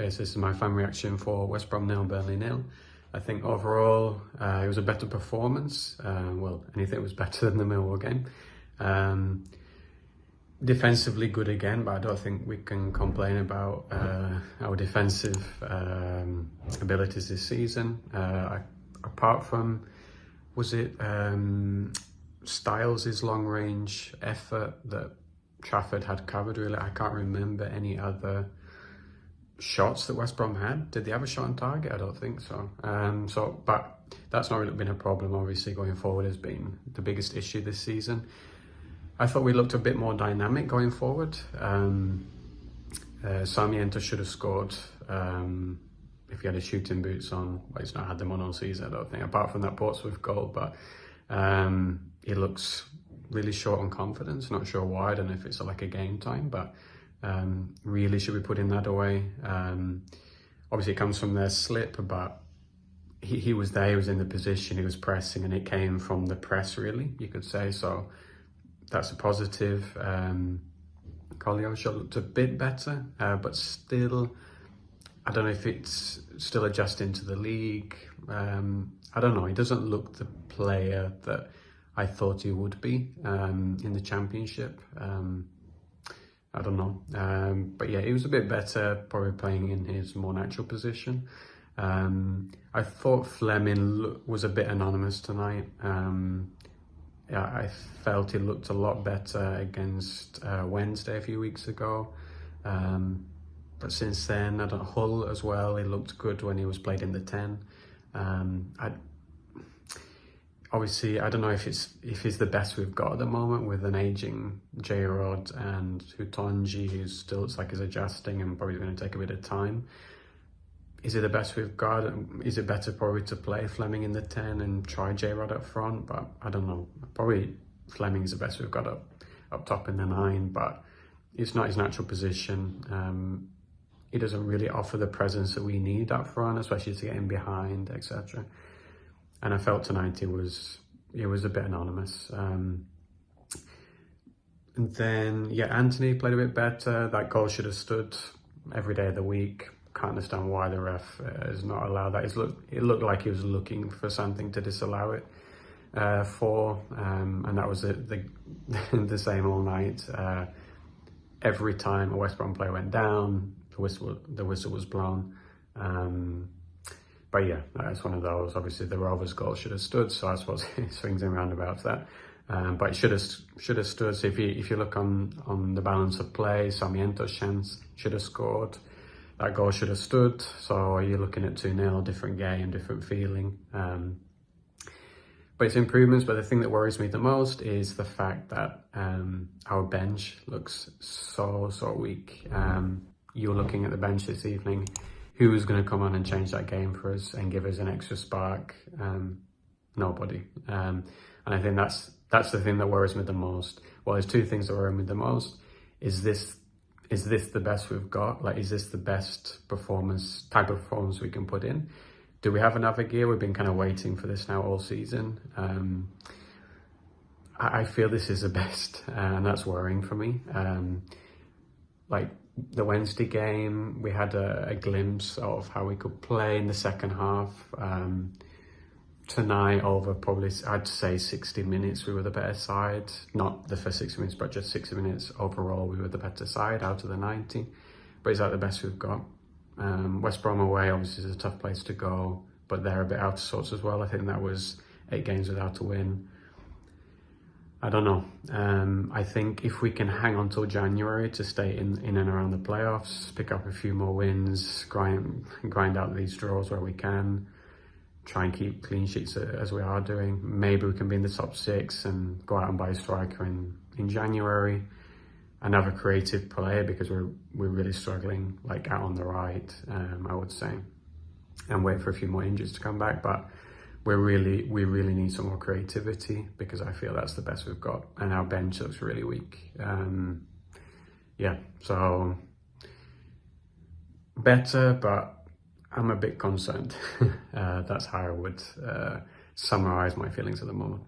Okay, so this is my fan reaction for West Brom 0, Burnley 0. I think overall it was a better performance. Well, anything was better than the Millwall game. Defensively good again, but I don't think we can complain about our defensive abilities this season. Apart from, was it Styles' long range effort that Trafford had covered really? I can't remember any other shots that West Brom had. Did they have a shot on target? I don't think so. But that's not really been a problem. Obviously, going forward has been the biggest issue this season. I thought we looked a bit more dynamic going forward. Sarmiento should have scored if he had his shooting boots on. Well, he's not had them on all season, I don't think, apart from that Portsmouth goal. But he looks really short on confidence. Not sure why. I don't know if it's like a game time, but really should be putting that away. Obviously, it comes from their slip, but he was there. He was in the position. He was pressing, and it came from the press, really, you could say. So that's a positive. Koleosho looked a bit better, but still, I don't know if it's still adjusting to the league. I don't know. He doesn't look the player that I thought he would be in the Championship. I don't know. But yeah, he was a bit better, probably playing in his more natural position. I thought Fleming was a bit anonymous tonight. Yeah, I felt he looked a lot better against Wednesday a few weeks ago. But since then, I don't know, Hull as well, he looked good when he was played in the 10. Obviously, I don't know if he's the best we've got at the moment with an aging J-Rod and Hutonji, who still looks like he's adjusting and probably going to take a bit of time. Is it the best we've got? Is it better probably to play Fleming in the 10 and try J-Rod up front? But I don't know. Probably Fleming is the best we've got up top in the 9, but it's not his natural position. He doesn't really offer the presence that we need up front, especially to get in behind, etc. And I felt tonight he was a bit anonymous. And then, yeah, Anthony played a bit better. That goal should have stood every day of the week. Can't understand why the ref has not allowed that. It looked like he was looking for something to disallow it for, and that was the same all night. Every time a West Brom player went down, the whistle was blown. But yeah, that's one of those. Obviously, the Rovers' goal should have stood, so I suppose it swings and roundabouts that. But it should have stood. So if you look on the balance of play, Sarmiento's chance should have scored. That goal should have stood. So you're looking at 2-0, different game, different feeling. But it's improvements. But the thing that worries me the most is the fact that our bench looks so weak. You're looking at the bench this evening. Who was going to come on and change that game for us and give us an extra spark? Nobody. And I think that's the thing that worries me the most. Well, there's two things that worry me the most. Is this the best we've got? Like, is this the best type of performance we can put in? Do we have another gear? We've been kind of waiting for this now all season. I feel this is the best, and that's worrying for me. Like the Wednesday game, we had a glimpse of how we could play in the second half. Tonight, over probably, I'd say 60 minutes, we were the better side. Not the first 60 minutes, but just 60 minutes overall, we were the better side out of the 90. But is that the best we've got? West Brom away, obviously, is a tough place to go, but they're a bit out of sorts as well. I think that was 8 games without a win. I don't know. I think if we can hang on till January to stay in and around the playoffs, pick up a few more wins, grind out these draws where we can, try and keep clean sheets as we are doing. Maybe we can be in the top 6 and go out and buy a striker in January. Another creative player, because we're really struggling, like out on the right, I would say, and wait for a few more injuries to come back. But we really need some more creativity, because I feel that's the best we've got, and our bench looks really weak. Yeah, so better, but I'm a bit concerned. That's how I would summarize my feelings at the moment.